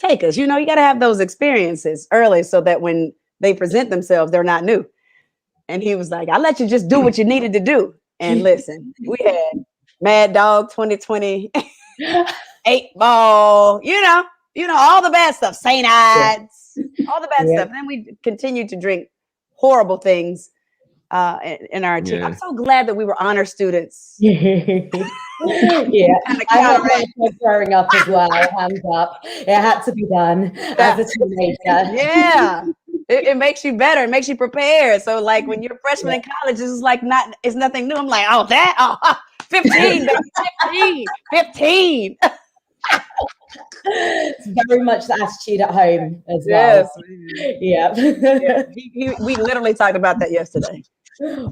take us. You know, you got to have those experiences early so that when they present themselves, they're not new. And he was like, I let you just do what you needed to do. And listen, we had Mad Dog 2020, 8 Ball, all the bad stuff, St. Ides, all the bad stuff. And then we continued to drink horrible things in our team. I'm so glad that we were honor students. Yeah, I had that growing up as well. Hands up, it had to be done as a teenager. Yeah, it makes you better. It makes you prepared. So, like when you're a freshman in college, it's nothing new. I'm like, 15, 15. It's very much the attitude at home as well. Yes. Yeah. We literally talked about that yesterday. Yeah.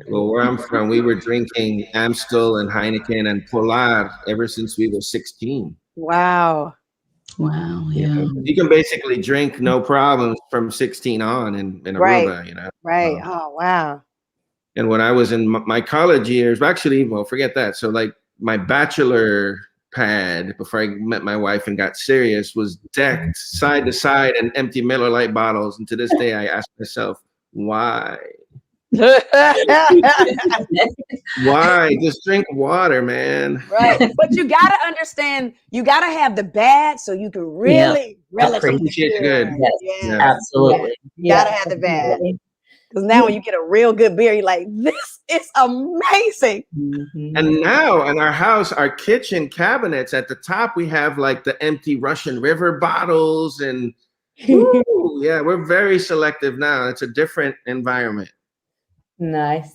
Well, where I'm from, we were drinking Amstel and Heineken and Polar ever since we were 16. Wow. Yeah. You can basically drink no problems from 16 on in Aruba, Right. Oh, wow. And when I was in my college years, actually, well, forget that. So like my bachelor pad before I met my wife and got serious was decked side to side in empty Miller Lite bottles. And to this day, I ask myself, why? Why? Just drink water, man. Right. But you got to understand, you got to have the bad so you can really appreciate good. Yes. Absolutely. You got to have the bad. Because now when you get a real good beer, you're like, this is amazing. And now in our house, our kitchen cabinets at the top, we have like the empty Russian River bottles. And we're very selective now. It's a different environment. Nice.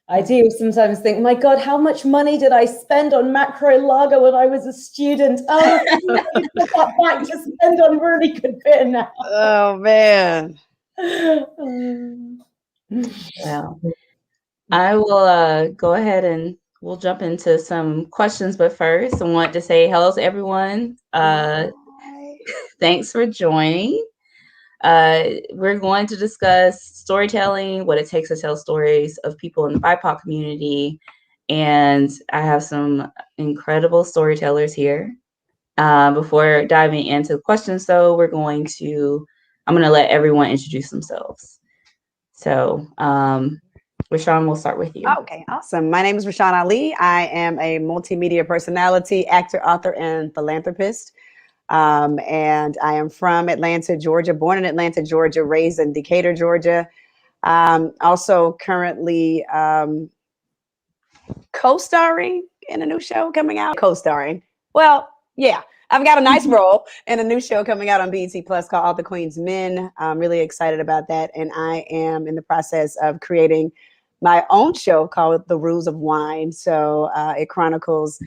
I do sometimes think, my God, how much money did I spend on macro lager when I was a student? Oh, I put that back to spend on really good beer now. Oh, man. Well, I will go ahead and we'll jump into some questions. But first, I want to say hello to everyone. Thanks for joining. We're going to discuss storytelling, what it takes to tell stories of people in the BIPOC community. And I have some incredible storytellers here. Before diving into the questions, though, I'm going to let everyone introduce themselves. So, Rashawn, we'll start with you. Okay, awesome. My name is Rashawn Ali. I am a multimedia personality, actor, author, and philanthropist. And I am from Atlanta, Georgia, born in Atlanta, Georgia, raised in Decatur, Georgia. Also currently co-starring in a new show coming out. Co-starring. Well, yeah, I've got a nice role in a new show coming out on BET Plus called All the Queen's Men. I'm really excited about that. And I am in the process of creating my own show called The Rules of Wine. So it chronicles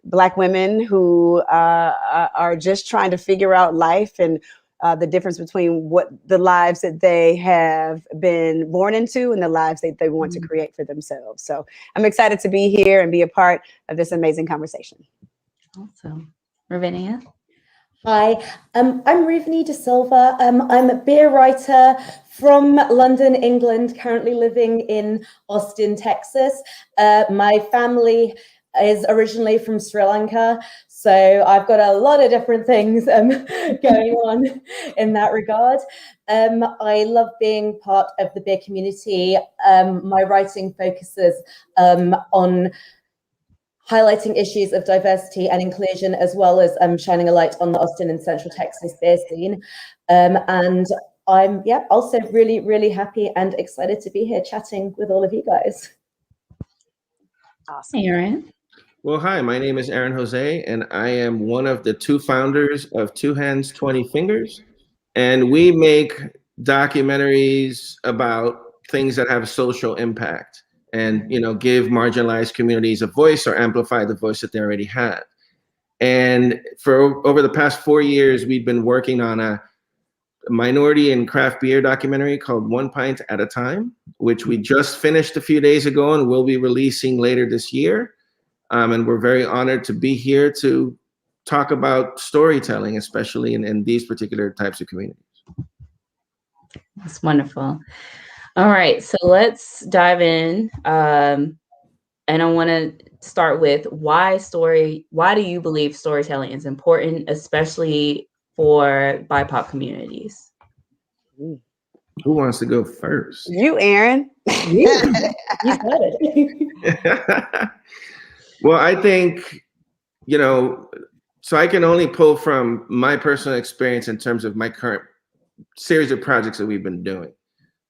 Black women who are just trying to figure out life and the difference between what the lives that they have been born into and the lives that they want to create for themselves. So I'm excited to be here and be a part of this amazing conversation. Awesome. Ravinia? Hi, I'm Ruvani De Silva. I'm a beer writer from London, England, currently living in Austin, Texas. My family is originally from Sri Lanka, so I've got a lot of different things going on in that regard. I love being part of the beer community. My writing focuses on highlighting issues of diversity and inclusion, as well as shining a light on the Austin and Central Texas beer scene. And I'm also really, really happy and excited to be here chatting with all of you guys. Awesome. Aaron? Well, hi, my name is Aaron Jose, and I am one of the two founders of Two Hands, 20 Fingers. And we make documentaries about things that have social impact and, give marginalized communities a voice or amplify the voice that they already have. And for over the past 4 years, we've been working on a minority and craft beer documentary called One Pint at a Time, which we just finished a few days ago and will be releasing later this year. And we're very honored to be here to talk about storytelling, especially in these particular types of communities. That's wonderful. All right, so let's dive in. And I want to start with why do you believe storytelling is important, especially for BIPOC communities? Who wants to go first? You, Aaron. You said it. Well, I think, so I can only pull from my personal experience in terms of my current series of projects that we've been doing.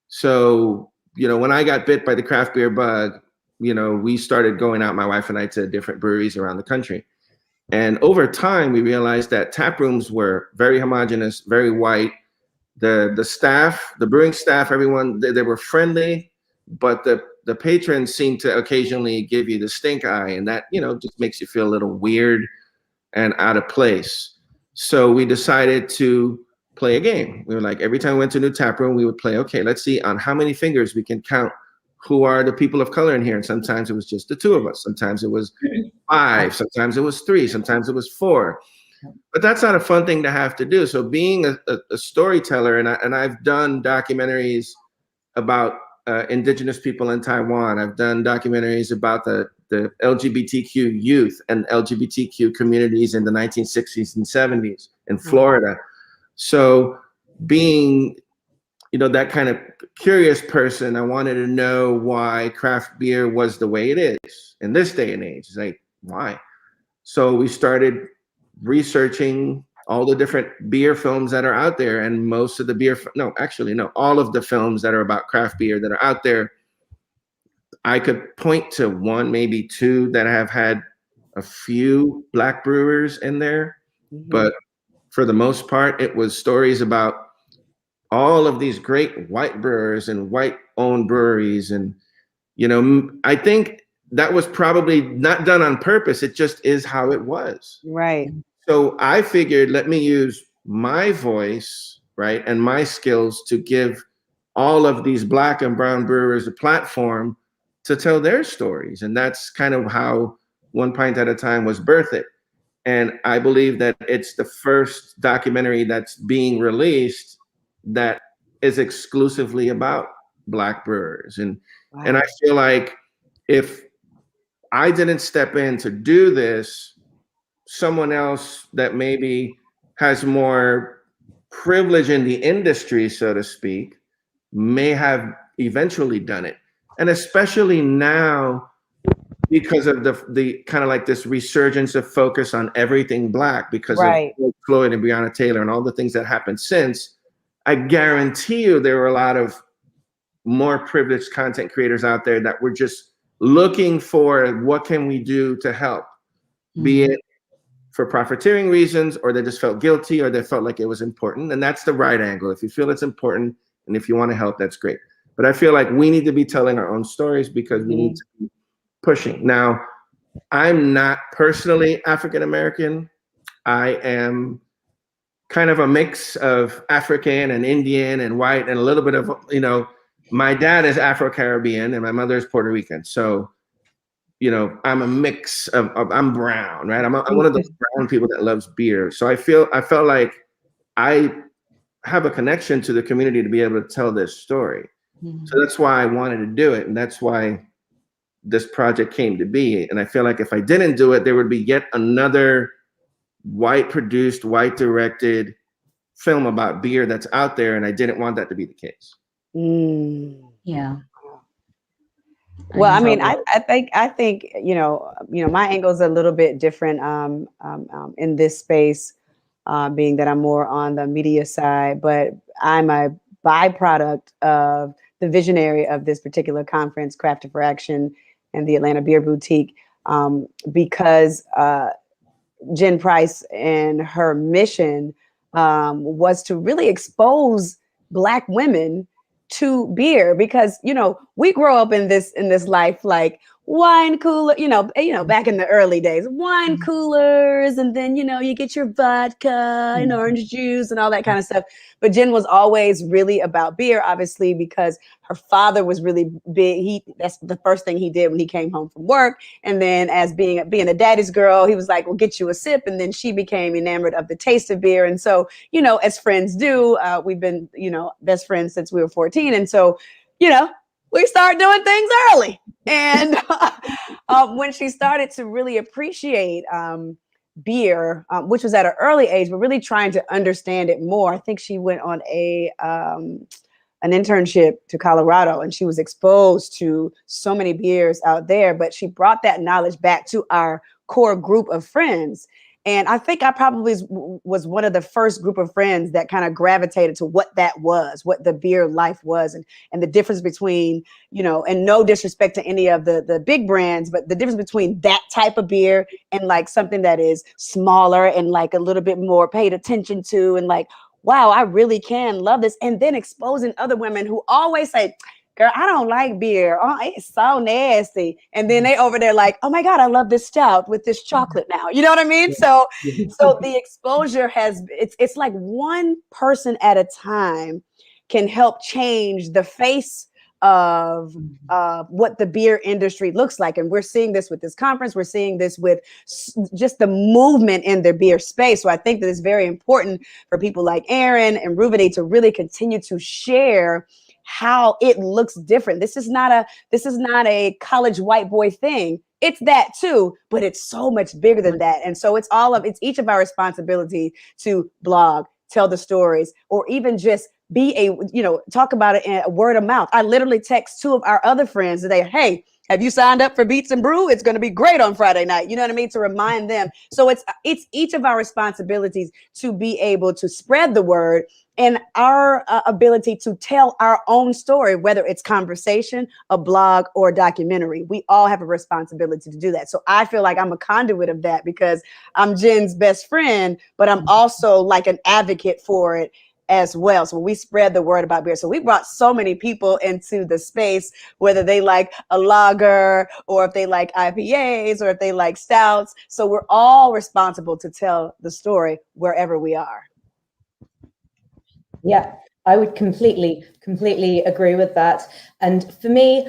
So, when I got bit by the craft beer bug, we started going out, my wife and I, to different breweries around the country. And over time, we realized that tap rooms were very homogenous, very white. The staff, the brewing staff, everyone, they were friendly, but the patrons seemed to occasionally give you the stink eye, and that, just makes you feel a little weird and out of place. So we decided to play a game. We were like, every time we went to a new tap room, we would play, okay, let's see on how many fingers we can count who are the people of color in here. And sometimes it was just the two of us. Sometimes it was 5, sometimes it was 3, sometimes it was 4. But that's not a fun thing to have to do. So being a storyteller, and I've done documentaries about indigenous people in Taiwan. I've done documentaries about the LGBTQ youth and LGBTQ communities in the 1960s and 70s in Florida. So being, that kind of curious person, I wanted to know why craft beer was the way it is in this day and age. It's like, why? So we started researching all the different beer films that are out there, and most of the all of the films that are about craft beer that are out there, I could point to 1, maybe 2 that have had a few Black brewers in there. Mm-hmm. But for the most part, it was stories about all of these great white brewers and white-owned breweries. And, I think that was probably not done on purpose. It just is how it was. Right. So I figured, let me use my voice, right, and my skills to give all of these Black and brown brewers a platform to tell their stories. And that's kind of how One Pint at a Time was birthed. And I believe that it's the first documentary that's being released that is exclusively about Black brewers. And wow. And I feel like if I didn't step in to do this, someone else that maybe has more privilege in the industry, so to speak, may have eventually done it. And especially now, because of the kind of like this resurgence of focus on everything Black because right. of Floyd and Breonna Taylor and all the things that happened since, I guarantee you there were a lot of more privileged content creators out there that were just looking for what can we do to help, be it for profiteering reasons, or they just felt guilty, or they felt like it was important. And that's the right angle. If you feel it's important and if you want to help, that's great. But I feel like we need to be telling our own stories because we need to be pushing. Now, I'm not personally African-American. I am kind of a mix of African and Indian and white and a little bit of, my dad is Afro-Caribbean and my mother is Puerto Rican. So, I'm a mix of I'm brown, right? I'm one of those brown people that loves beer. So I felt like I have a connection to the community to be able to tell this story. Mm-hmm. So that's why I wanted to do it. And that's why this project came to be. And I feel like if I didn't do it, there would be yet another white produced, white directed film about beer that's out there. And I didn't want that to be the case. Yeah. Well, I mean, I think, my angle is a little bit different in this space, being that I'm more on the media side, but I'm a byproduct of the visionary of this particular conference, Crafted for Action, and the Atlanta Beer Boutique, because Jen Price and her mission was to really expose Black women to beer, because we grow up in this life like wine cooler, back in the early days, wine coolers, and then you get your vodka and orange juice and all that kind of stuff. But Jen was always really about beer, obviously, because her father was really big. That's the first thing he did when he came home from work. And then as being a daddy's girl, he was like, well, get you a sip. And then she became enamored of the taste of beer. And so, as friends do, we've been, best friends since we were 14. And so, we start doing things early. And when she started to really appreciate beer, which was at an early age, but really trying to understand it more, I think she went on an internship to Colorado, and she was exposed to so many beers out there, but she brought that knowledge back to our core group of friends. And I think I probably was one of the first group of friends that kind of gravitated to what that was, what the beer life was, and the difference between, and no disrespect to any of the big brands, but the difference between that type of beer and like something that is smaller and like a little bit more paid attention to, and like, wow, I really can love this. And then exposing other women who always say, girl, I don't like beer. Oh, it's so nasty. And then they over there like, oh my God, I love this stout with this chocolate now. You know what I mean? So the exposure it's like one person at a time can help change the face of what the beer industry looks like. And we're seeing this with this conference. We're seeing this with just the movement in the beer space. So I think that it's very important for people like Aaron and Ruvani to really continue to share how it looks different. This is not a college white boy thing. It's that too, but it's so much bigger than that. And so it's each of our responsibility to blog, tell the stories, or even just talk about it in a word of mouth. I literally text two of our other friends today, hey, have you signed up for Beats and Brew? It's going to be great on Friday night. You know what I mean? To remind them. So it's each of our responsibilities to be able to spread the word, and our ability to tell our own story, whether it's conversation, a blog, or a documentary. We all have a responsibility to do that. So I feel like I'm a conduit of that because I'm Jen's best friend, but I'm also like an advocate for it as well. So we spread the word about beer. So we brought so many people into the space, whether they like a lager or if they like IPAs or if they like stouts. So we're all responsible to tell the story wherever we are. Yeah, I would completely agree with that. And for me,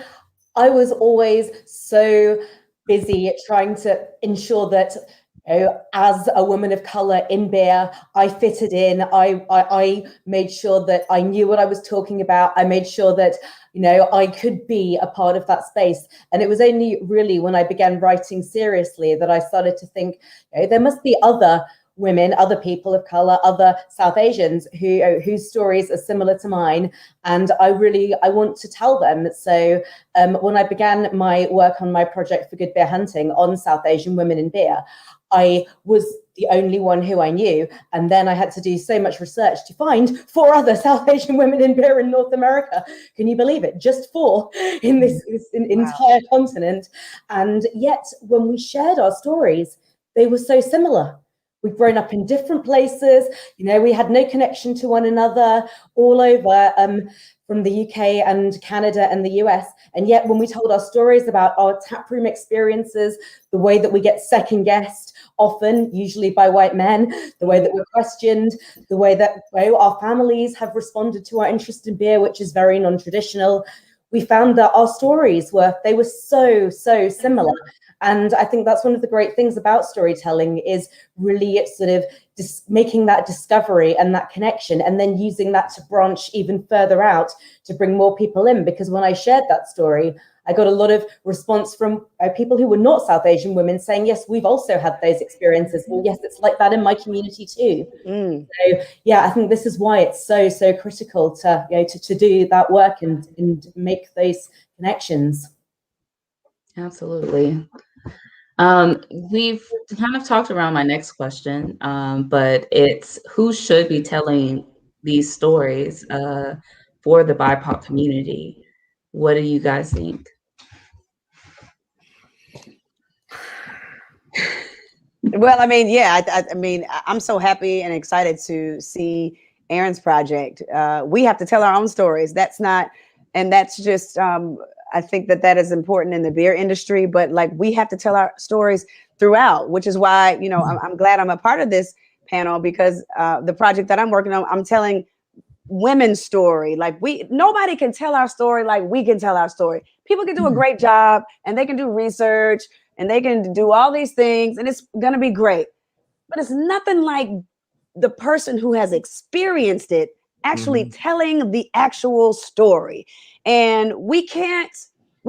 I was always so busy trying to ensure that, as a woman of color in beer, I fitted in. I made sure that I knew what I was talking about. I made sure that, I could be a part of that space. And it was only really when I began writing seriously that I started to think, there must be other women, other people of color, other South Asians whose stories are similar to mine, and I want to tell them. So when I began my work on my project for Good Beer Hunting on South Asian women in beer, I was the only one who I knew, and then I had to do so much research to find 4 other South Asian women in beer in North America. Can you believe it? Just 4 in this entire continent. And yet when we shared our stories, they were so similar. We've grown up in different places. We had no connection to one another all over from the UK and Canada and the US. And yet when we told our stories about our taproom experiences, the way that we get second guessed, often, usually by white men, the way that we're questioned, the way that our families have responded to our interest in beer, which is very non-traditional, we found that our stories were so similar. And I think that's one of the great things about storytelling is really sort of making that discovery and that connection, and then using that to branch even further out to bring more people in. Because when I shared that story, I got a lot of response from people who were not South Asian women saying, yes, we've also had those experiences. Well, yes, it's like that in my community too. So yeah, I think this is why it's so critical to, to do that work and make those connections. Absolutely. We've kind of talked around my next question, but it's who should be telling these stories for the BIPOC community? What do you guys think? Well, I mean, yeah, I mean, I'm so happy and excited to see Aaron's project. We have to tell our own stories. That's just, I think that is important in the beer industry, but like we have to tell our stories throughout, which is why, I'm glad I'm a part of this panel, because the project that I'm working on, I'm telling women's story. Like nobody can tell our story like we can tell our story. People can do a great job and they can do research and they can do all these things and it's going to be great, but it's nothing like the person who has experienced it actually telling the actual story. And we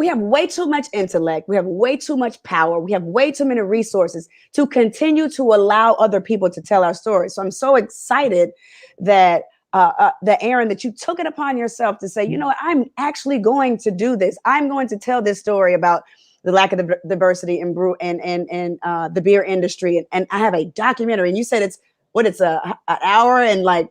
have way too much intellect. We have way too much power. We have way too many resources to continue to allow other people to tell our stories. So I'm so excited that Aaron, that you took it upon yourself to say, you know what, I'm actually going to do this. I'm going to tell this story about the lack of the diversity in brew and the beer industry. And I have a documentary, and you said it's an hour and like.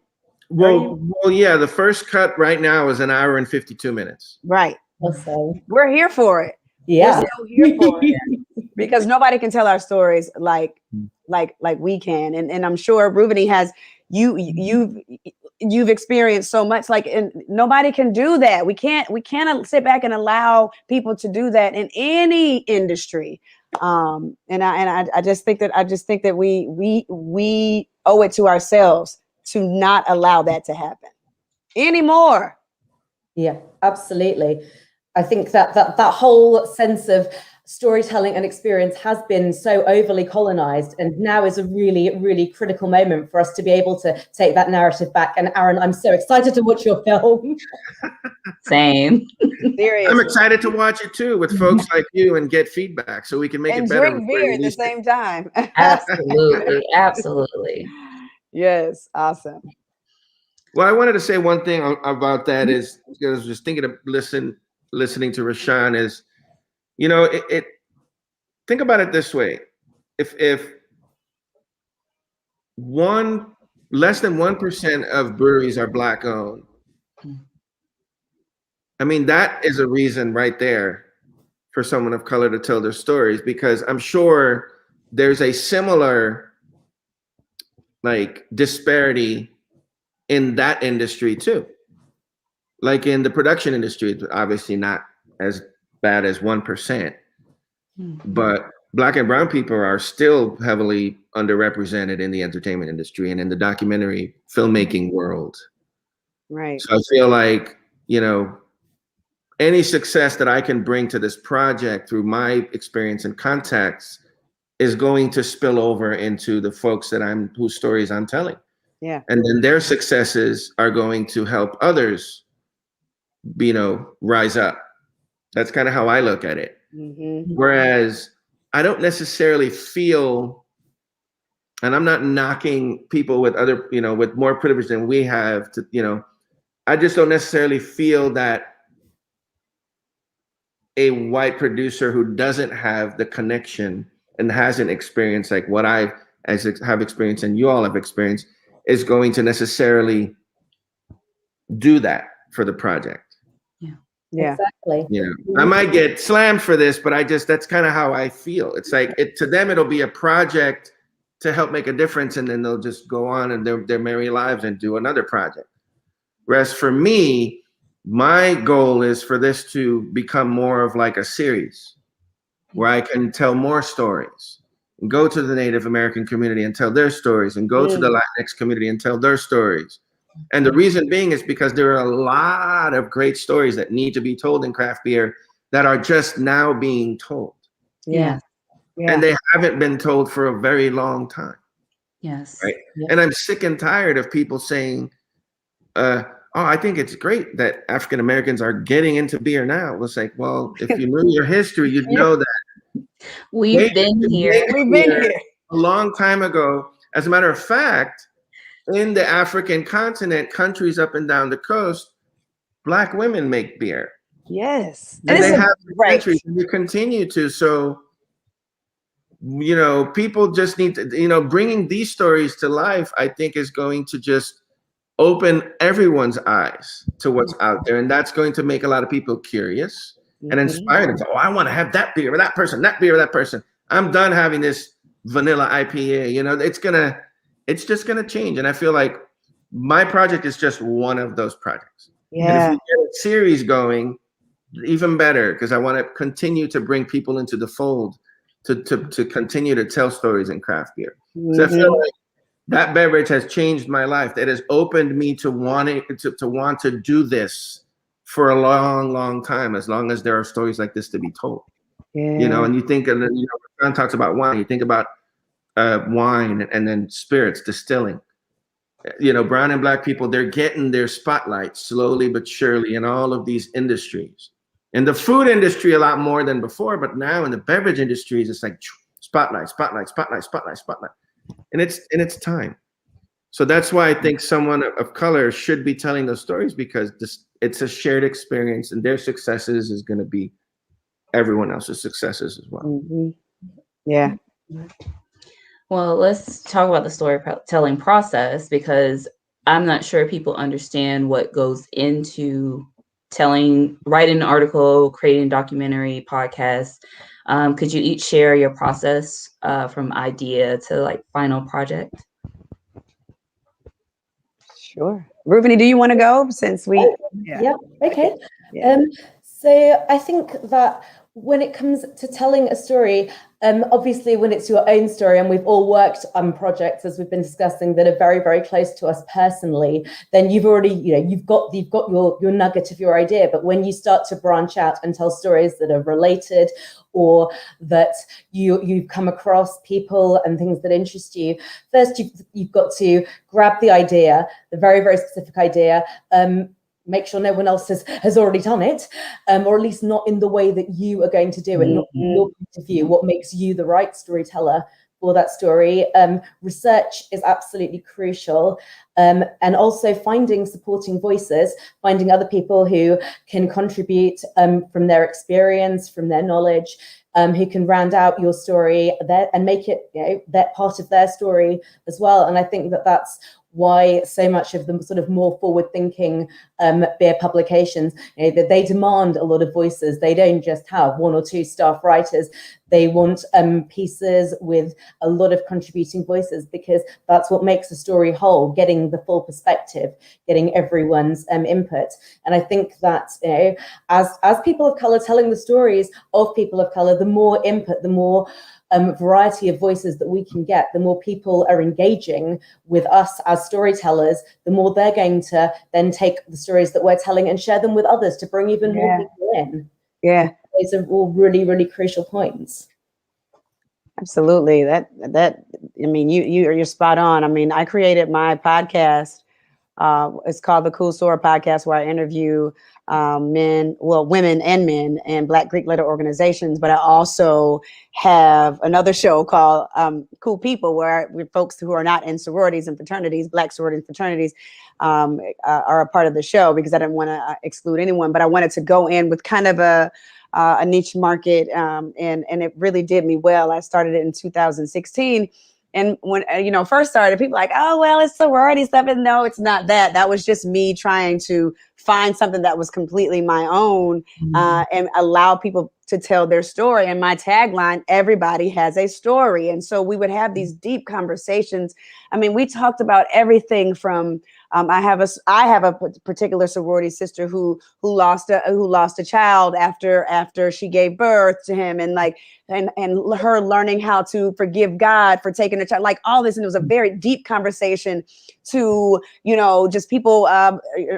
Well, yeah, the first cut right now is an hour and 52 minutes. Right. Awesome. We're here for it. Yeah. We're still here for it because nobody can tell our stories like we can. And I'm sure Ruveni has you've experienced so much, like, and nobody can do that. We can't sit back and allow people to do that in any industry. And I just think that we owe it to ourselves to not allow that to happen anymore. Yeah, absolutely. I think that whole sense of storytelling and experience has been so overly colonized, and now is a really, really critical moment for us to be able to take that narrative back. And Aaron, I'm so excited to watch your film. Same. Seriously. I'm excited to watch it too with folks like you and get feedback so we can make And it better. drink beer at the same time. Absolutely. Yes, awesome. Well, I wanted to say one thing about that is, because I was just thinking of listening to Rashawn is, you know, it think about it this way. If less than 1% of breweries are Black owned, I mean, that is a reason right there for someone of color to tell their stories, because I'm sure there's a similar like disparity in that industry too. Like in the production industry, it's obviously not as bad as 1%, but Black and brown people are still heavily underrepresented in the entertainment industry and in the documentary filmmaking world. Right. So I feel like, you know, any success that I can bring to this project through my experience and contacts is going to spill over into the folks whose stories I'm telling. Yeah. And then their successes are going to help others, you know, rise up. That's kind of how I look at it. Mm-hmm. Whereas I don't necessarily feel, and I'm not knocking people with other, you know, with more privilege than we have to, you know, I just don't necessarily feel that a white producer who doesn't have the connection and hasn't experienced like what I have experienced and you all have experienced is going to necessarily do that for the project. Yeah. Exactly. Yeah. I might get slammed for this, but that's kind of how I feel. It's like to them, it'll be a project to help make a difference, and then they'll just go on and their merry lives and do another project. Whereas for me, my goal is for this to become more of like a series where I can tell more stories and go to the Native American community and tell their stories, and go to the Latinx community and tell their stories. And the reason being is because there are a lot of great stories that need to be told in craft beer that are just now being told. Yeah. And they haven't been told for a very long time. Yes. Right. Yeah. And I'm sick and tired of people saying, oh, I think it's great that African Americans are getting into beer now. It's like, well, if you knew your history, you'd know that We've been here. a long time ago. As a matter of fact, in the African continent, countries up and down the coast, Black women make beer. Yes. And they have countries, and you continue to. So, you know, people just need to, you know, bringing these stories to life, I think is going to just open everyone's eyes to what's out there. And that's going to make a lot of people curious and inspire them to, oh, I want to have that beer with that person, that beer with that person. I'm done having this vanilla IPA. You know, it's just going to change. And I feel like my project is just one of those projects. Yeah. And if we get a series going, even better, because I want to continue to bring people into the fold to continue to tell stories in craft beer. So I feel like that beverage has changed my life. It has opened me to want to do this for a long, long time, as long as there are stories like this to be told. Yeah. You know, and you think, and then, you know, John talks about wine, you think about wine and then spirits, distilling. brown and black people, they're getting their spotlight slowly but surely in all of these industries. In the food industry, a lot more than before, but now in the beverage industries, it's like spotlight, spotlight, spotlight, spotlight, spotlight. And it's time. So that's why I think someone of color should be telling those stories, because it's a shared experience, and their successes is going to be everyone else's successes as well. Mm-hmm. Yeah. Well, let's talk about the storytelling process, because I'm not sure people understand what goes into writing an article, creating a documentary, podcast. Could you each share your process from idea to like final project? Sure. Ruvani, do you want to go since we? Yeah. Okay. Yeah. So I think that when it comes to telling a story, obviously when it's your own story, and we've all worked on projects, as we've been discussing, that are very, very close to us personally, then you've already, you've got your nugget of your idea. But when you start to branch out and tell stories that are related, or that you've come across people and things that interest you, first you've got to grab the idea, the very, very specific idea, make sure no one else has already done it, or at least not in the way that you are going to do it, not from your point of view, what makes you the right storyteller for that story. Research is absolutely crucial. And also finding supporting voices, finding other people who can contribute from their experience, from their knowledge, who can round out your story and make it that part of their story as well. And I think that that's why so much of the sort of more forward-thinking beer publications, that they demand a lot of voices. They don't just have one or two staff writers. They want pieces with a lot of contributing voices, because that's what makes a story whole, getting the full perspective, getting everyone's input. And I think that as people of color telling the stories of people of color, the more input, the more variety of voices that we can get, the more people are engaging with us as storytellers, the more they're going to then take the stories that we're telling and share them with others to bring even more people in. Yeah. Those are all really, really crucial points. Absolutely. That I mean, you're spot on. I mean, I created my podcast. It's called the Cool Story Podcast, where I interview women and men and Black Greek letter organizations. But I also have another show called Cool People, where we're folks who are not in sororities and fraternities, Black sororities and fraternities, are a part of the show, because I didn't want to exclude anyone, but I wanted to go in with kind of a niche market, and it really did me well. I started it in 2016. And when, first started, people were like, oh, well, it's sorority stuff. And no, it's not that. That was just me trying to find something that was completely my own, and allow people to tell their story. And my tagline, everybody has a story. And so we would have these deep conversations. I mean, we talked about everything from, I have a particular sorority sister who lost a child after she gave birth to him, and her learning how to forgive God for taking a child, like all this. And it was a very deep conversation to, just people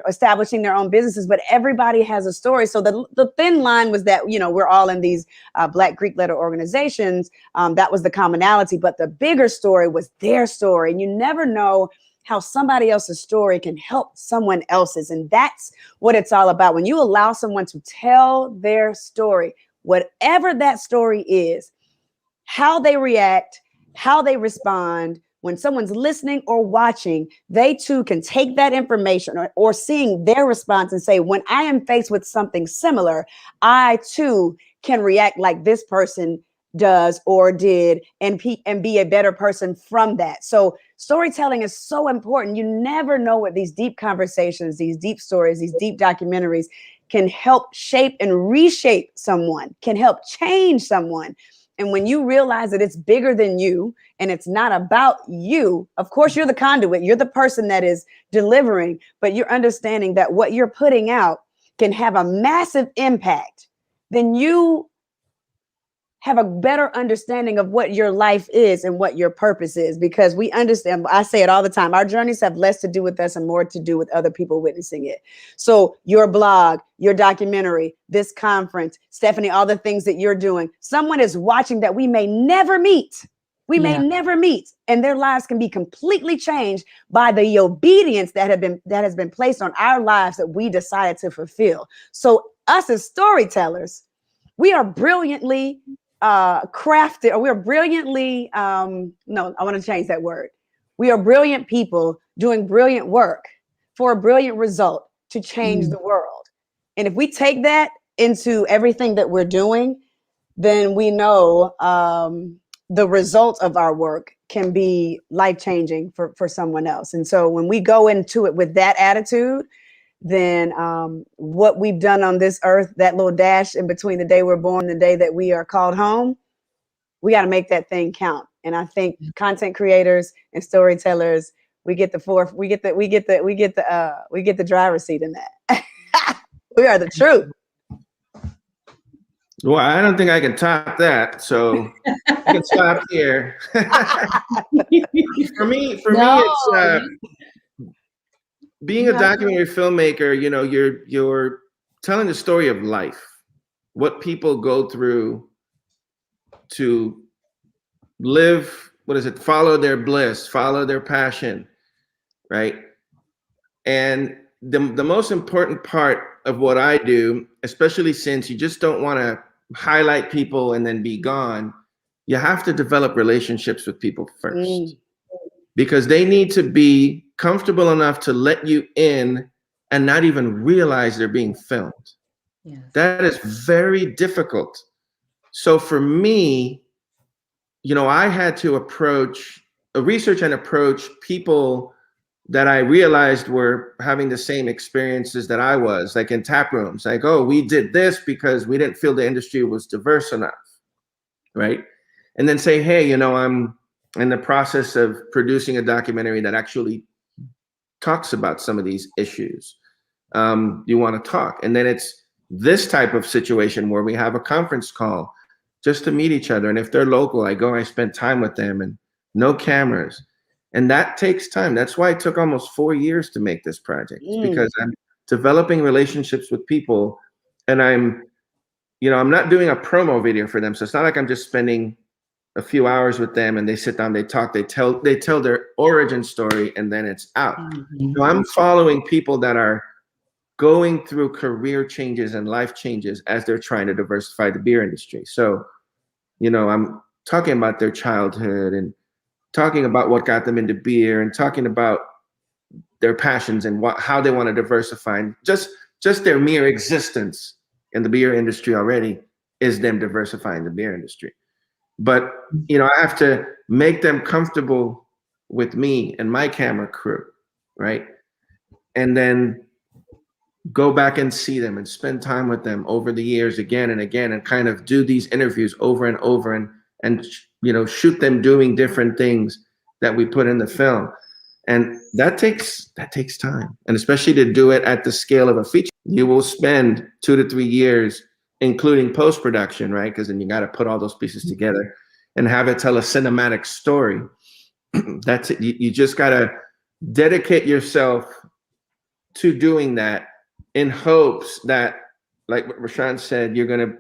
establishing their own businesses, but everybody has a story. So the thin line was that, we're all in these Black Greek letter organizations. That was the commonality, but the bigger story was their story. And you never know how somebody else's story can help someone else's. And that's what it's all about. When you allow someone to tell their story, whatever that story is, how they react, how they respond, when someone's listening or watching, they too can take that information or seeing their response and say, when I am faced with something similar, I too can react like this person does or did, and be a better person from that. So storytelling is so important. You never know what these deep conversations, these deep stories, these deep documentaries can help shape and reshape someone, can help change someone. And when you realize that it's bigger than you and it's not about you, of course, you're the conduit, you're the person that is delivering, but you're understanding that what you're putting out can have a massive impact, then you have a better understanding of what your life is and what your purpose is, because we understand, I say it all the time, our journeys have less to do with us and more to do with other people witnessing it. So your blog, your documentary, this conference, Stephanie, all the things that you're doing, someone is watching that we may never meet, We may never meet, and their lives can be completely changed by the obedience that has been placed on our lives that we decided to fulfill. So us as storytellers, we are brilliantly crafted, or we're brilliantly, no, I want to change that word. We are brilliant people doing brilliant work for a brilliant result to change the world. And if we take that into everything that we're doing, then we know the result of our work can be life-changing for someone else. And so when we go into it with that attitude, then what we've done on this earth, that little dash in between the day we're born and the day that we are called home, we got to make that thing count. And I think content creators and storytellers, we get the driver's seat in that. We are the truth. Well, I don't think I can top that, so I can stop here. For me, it's being a documentary filmmaker. You know, you're telling the story of life, what people go through to live. What is it? Follow their bliss, follow their passion, right? And the most important part of what I do, especially since you just don't want to highlight people and then be gone, you have to develop relationships with people first, because they need to be comfortable enough to let you in and not even realize they're being filmed. Yes. That is very difficult. So for me, you know, I had to research and approach people that I realized were having the same experiences that I was, like in tap rooms, like, oh, we did this because we didn't feel the industry was diverse enough, right? And then say, hey, you know, I'm in the process of producing a documentary that actually talks about some of these issues. You want to talk? And then it's this type of situation where we have a conference call just to meet each other. And if they're local, I spend time with them, and no cameras. And that takes time. That's why it took almost 4 years to make this project. It's because I'm developing relationships with people, and I'm not doing a promo video for them. So it's not like I'm just spending a few hours with them and they sit down, they talk, they tell their origin story, and then it's out. So I'm following people that are going through career changes and life changes as they're trying to diversify the beer industry. So, you know, I'm talking about their childhood and talking about what got them into beer, and talking about their passions and how they want to diversify. And just their mere existence in the beer industry already is them diversifying the beer industry. But, you know, I have to make them comfortable with me and my camera crew, right? And then go back and see them and spend time with them over the years again and again, and kind of do these interviews over and over, and you know, shoot them doing different things that we put in the film. And that takes time. And especially to do it at the scale of a feature, you will spend 2 to 3 years, including post-production, right? Because then you got to put all those pieces together and have it tell a cinematic story. That's it. You just got to dedicate yourself to doing that, in hopes that, like what Rashawn said, you're going to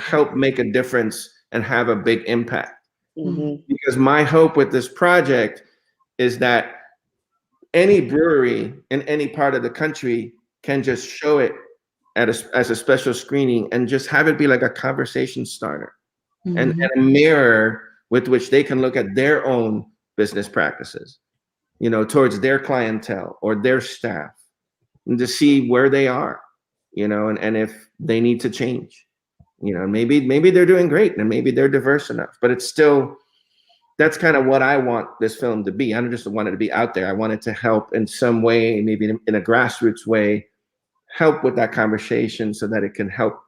help make a difference and have a big impact. Because my hope with this project is that any brewery in any part of the country can just show it as a special screening, and just have it be like a conversation starter, and a mirror with which they can look at their own business practices, you know, towards their clientele or their staff, and to see where they are, you know, and if they need to change. You know, maybe they're doing great, and maybe they're diverse enough, but it's still, that's kind of what I want this film to be. I don't just want it to be out there. I want it to help in some way, maybe in a grassroots way, help with that conversation so that it can help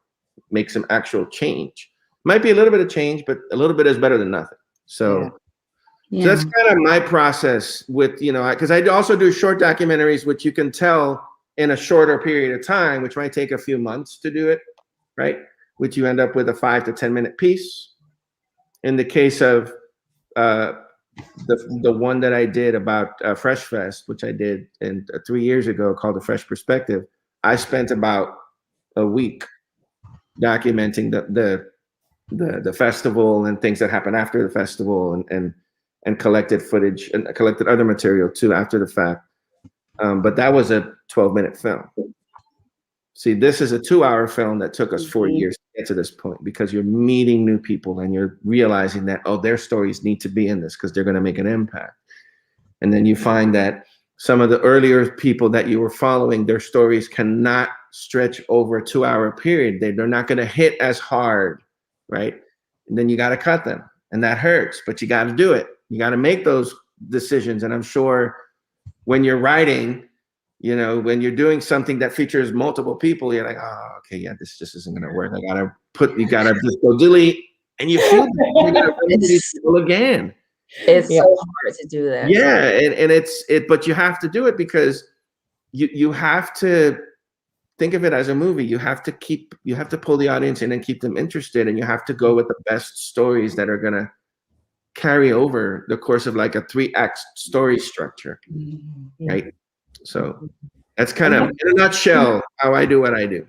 make some actual change. Might be a little bit of change, but a little bit is better than nothing. So, so that's kind of my process with, you know, because I also do short documentaries, which you can tell in a shorter period of time, which might take a few months to do it, right? Which you end up with a 5 to 10 minute piece. In the case of the one that I did about Fresh Fest, which I did 3 years ago, called The Fresh Perspective, I spent about a week documenting the festival and things that happened after the festival, and collected footage and collected other material too after the fact. But that was a 12-minute film. See, this is a 2-hour film that took us 4 years to get to this point, because you're meeting new people and you're realizing that, oh, their stories need to be in this because they're going to make an impact. And then you find that some of the earlier people that you were following, their stories cannot stretch over a 2-hour period. They're not going to hit as hard, right? And then you got to cut them, and that hurts, but you got to do it. You got to make those decisions. And I'm sure when you're writing, you know, when you're doing something that features multiple people, you're like, oh, okay, yeah, this just isn't going to work. You got to just go delete, and you feel that you're going to run these people again. It's so hard to do that. Yeah, and but you have to do it because you have to think of it as a movie. You have to pull the audience in and keep them interested, and you have to go with the best stories that are going to carry over the course of like a 3-act story structure, right? So that's kind of, in a nutshell, how I do what I do.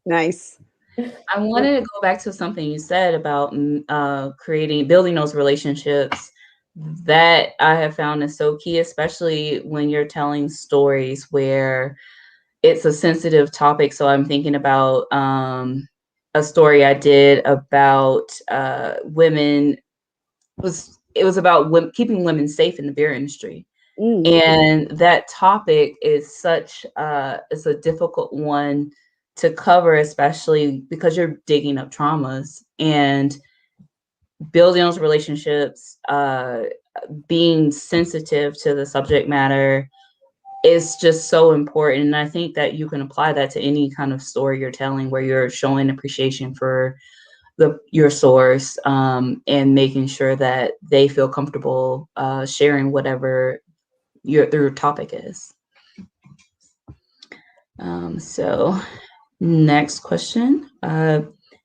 Nice. I wanted to go back to something you said about building those relationships. That I have found is so key, especially when you're telling stories where it's a sensitive topic. So I'm thinking about a story I did about women. It was about keeping women safe in the beer industry. And that topic is it's a difficult one to cover, especially because you're digging up traumas and building those relationships, being sensitive to the subject matter is just so important. And I think that you can apply that to any kind of story you're telling, where you're showing appreciation for your source, and making sure that they feel comfortable sharing whatever their topic is. So next question.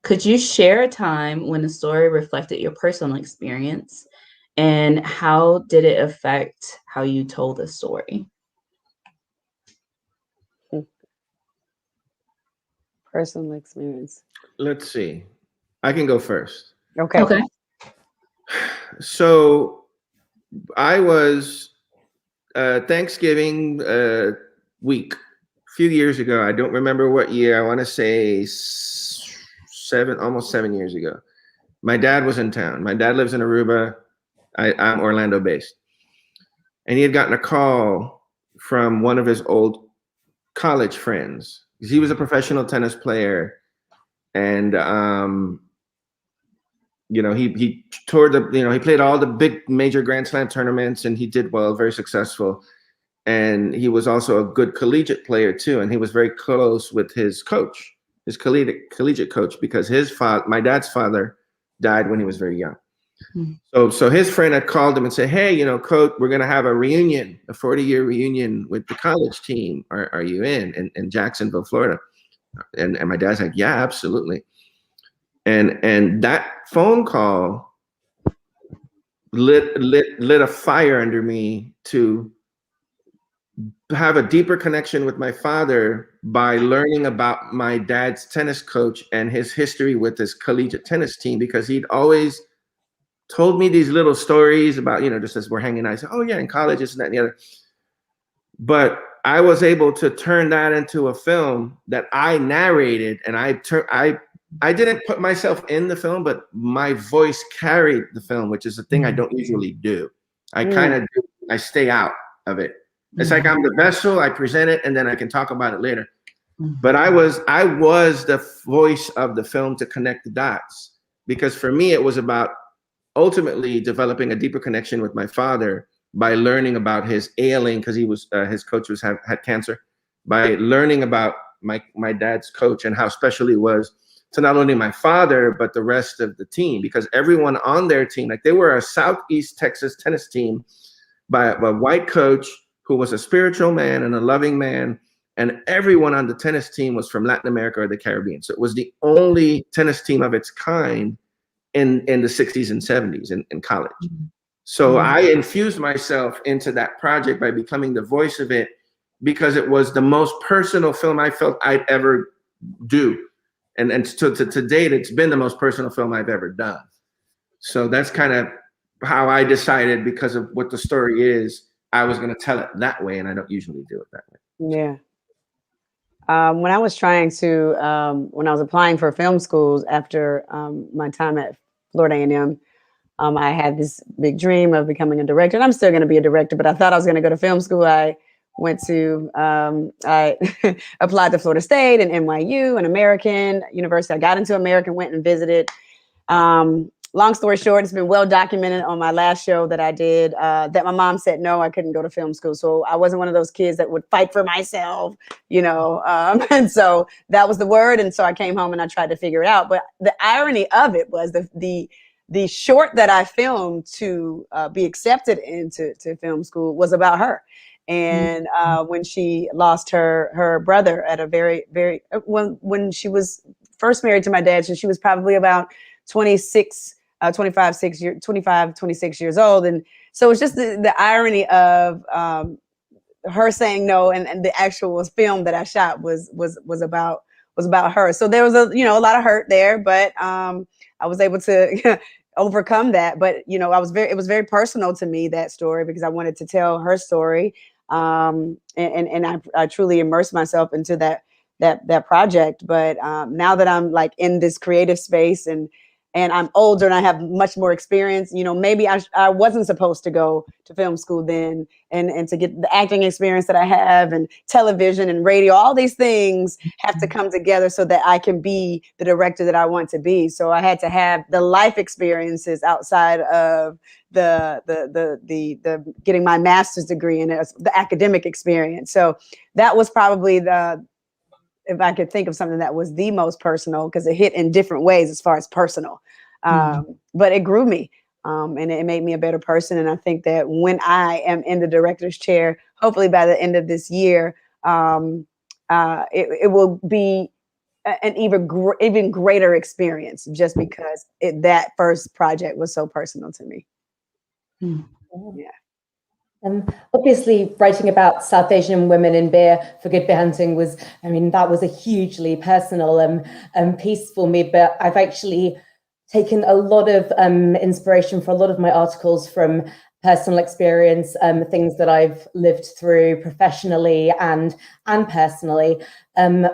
Could you share a time when a story reflected your personal experience, and how did it affect how you told the story? Personal experience. Let's see. I can go first. Okay. So I was Thanksgiving week a few years ago. I don't remember what year. I want to say almost 7 years ago. My dad was in town. My dad lives in Aruba. I'm Orlando based. And he had gotten a call from one of his old college friends. He was a professional tennis player. And, he toured he played all the big major Grand Slam tournaments, and he did well, very successful. And he was also a good collegiate player too. And he was very close with his coach, his collegiate coach, because my dad's father died when he was very young. So his friend had called him and said, hey, coach, we're going to have a reunion, a 40-year reunion with the college team. Are you in Jacksonville, Florida? And my dad's like, yeah, absolutely. And that phone call lit a fire under me to have a deeper connection with my father by learning about my dad's tennis coach and his history with his collegiate tennis team, because he'd always told me these little stories about, just as we're hanging out, I said, oh yeah, in college, this and that and the other. But I was able to turn that into a film that I narrated, and I didn't put myself in the film, but my voice carried the film, which is a thing I don't usually do. I stay out of it. It's like I'm the vessel, I present it, and then I can talk about it later. But I was the voice of the film to connect the dots, because for me, it was about ultimately developing a deeper connection with my father by learning about his ailing, because his coach had cancer, by learning about my dad's coach and how special he was to not only my father, but the rest of the team, because everyone on their team, like they were a Southeast Texas tennis team by a white coach who was a spiritual man and a loving man. And everyone on the tennis team was from Latin America or the Caribbean. So it was the only tennis team of its kind in the 60s and 70s in college. So I infused myself into that project by becoming the voice of it, because it was the most personal film I felt I'd ever do. And to date, it's been the most personal film I've ever done. So that's kind of how I decided, because of what the story is, I was going to tell it that way, and I don't usually do it that way. Yeah. When I was when I was applying for film schools after my time at Florida A&M, I had this big dream of becoming a director, and I'm still going to be a director, but I thought I was going to go to film school. I applied to Florida State and NYU and American University. I got into American, went and visited. Long story short, it's been well documented on my last show that I did that my mom said no, I couldn't go to film school. So I wasn't one of those kids that would fight for myself, and so that was the word. And so I came home and I tried to figure it out. But the irony of it was the short that I filmed to be accepted into film school was about her. And when she lost her brother at a very, very, when she was first married to my dad, so she was probably about 26 years old. And so it's just the irony of her saying no, and the actual film that I shot was about her. So there was a lot of hurt there, but I was able to overcome that. But it was very personal to me, that story, because I wanted to tell her story. And I truly immersed myself into that project. But now that I'm like in this creative space and I'm older and I have much more experience, maybe I wasn't supposed to go to film school then, and to get the acting experience that I have, and television and radio, all these things have to come together so that I can be the director that I want to be. So I had to have the life experiences outside of the getting my master's degree and the academic experience. So that was probably if I could think of something that was the most personal, because it hit in different ways as far as personal, but it grew me, and it made me a better person. And I think that when I am in the director's chair, hopefully by the end of this year, it will be an even greater experience, just because that first project was so personal to me. Yeah. Obviously, writing about South Asian women in beer for Good Beer Hunting that was a hugely personal piece for me. But I've actually taken a lot of inspiration for a lot of my articles from personal experience, things that I've lived through professionally and personally.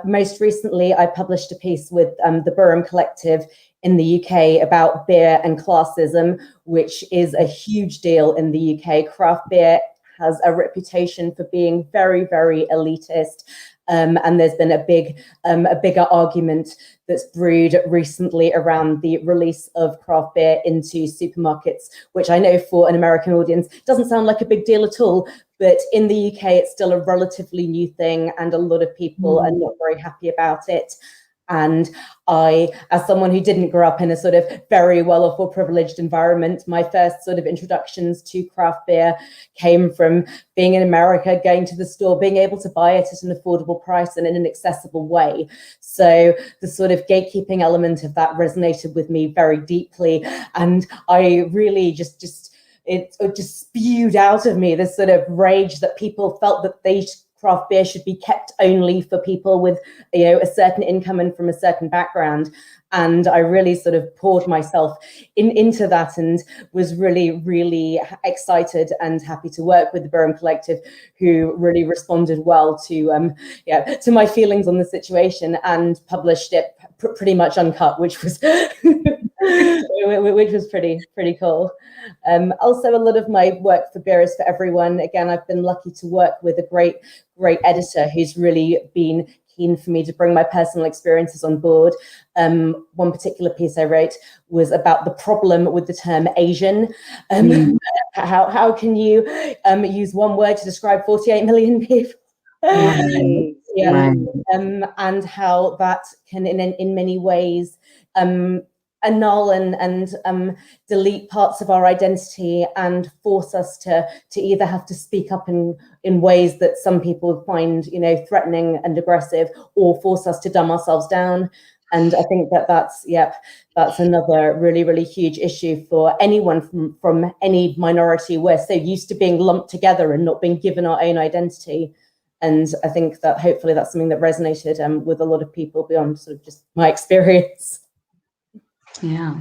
Most recently, I published a piece with the Burham Collective in the UK about beer and classism, which is a huge deal in the UK. Craft beer has a reputation for being very, very elitist. And there's been a bigger argument that's brewed recently around the release of craft beer into supermarkets, which I know for an American audience doesn't sound like a big deal at all. But in the UK, it's still a relatively new thing, and a lot of people are not very happy about it. And I, as someone who didn't grow up in a sort of very well-off or privileged environment, my first sort of introductions to craft beer came from being in America, going to the store, being able to buy it at an affordable price and in an accessible way. So the sort of gatekeeping element of that resonated with me very deeply. And I really it just spewed out of me this sort of rage that people felt that craft beer should be kept only for people with, a certain income and from a certain background. And I really sort of poured myself into that, and was really, really excited and happy to work with the Burham Collective, who really responded well to my feelings on the situation, and published it pretty much uncut, which was which was pretty cool. Also, a lot of my work for Beer is for Everyone. Again, I've been lucky to work with a great editor who's really been keen for me to bring my personal experiences on board. One particular piece I wrote was about the problem with the term Asian. How can you use one word to describe 48 million people? And how that can, in many ways, annul and delete parts of our identity, and force us to either have to speak up in ways that some people find threatening and aggressive, or force us to dumb ourselves down. And I think that's another really, really huge issue for anyone from any minority. We're so used to being lumped together and not being given our own identity. And I think that hopefully that's something that resonated with a lot of people beyond sort of just my experience. Yeah.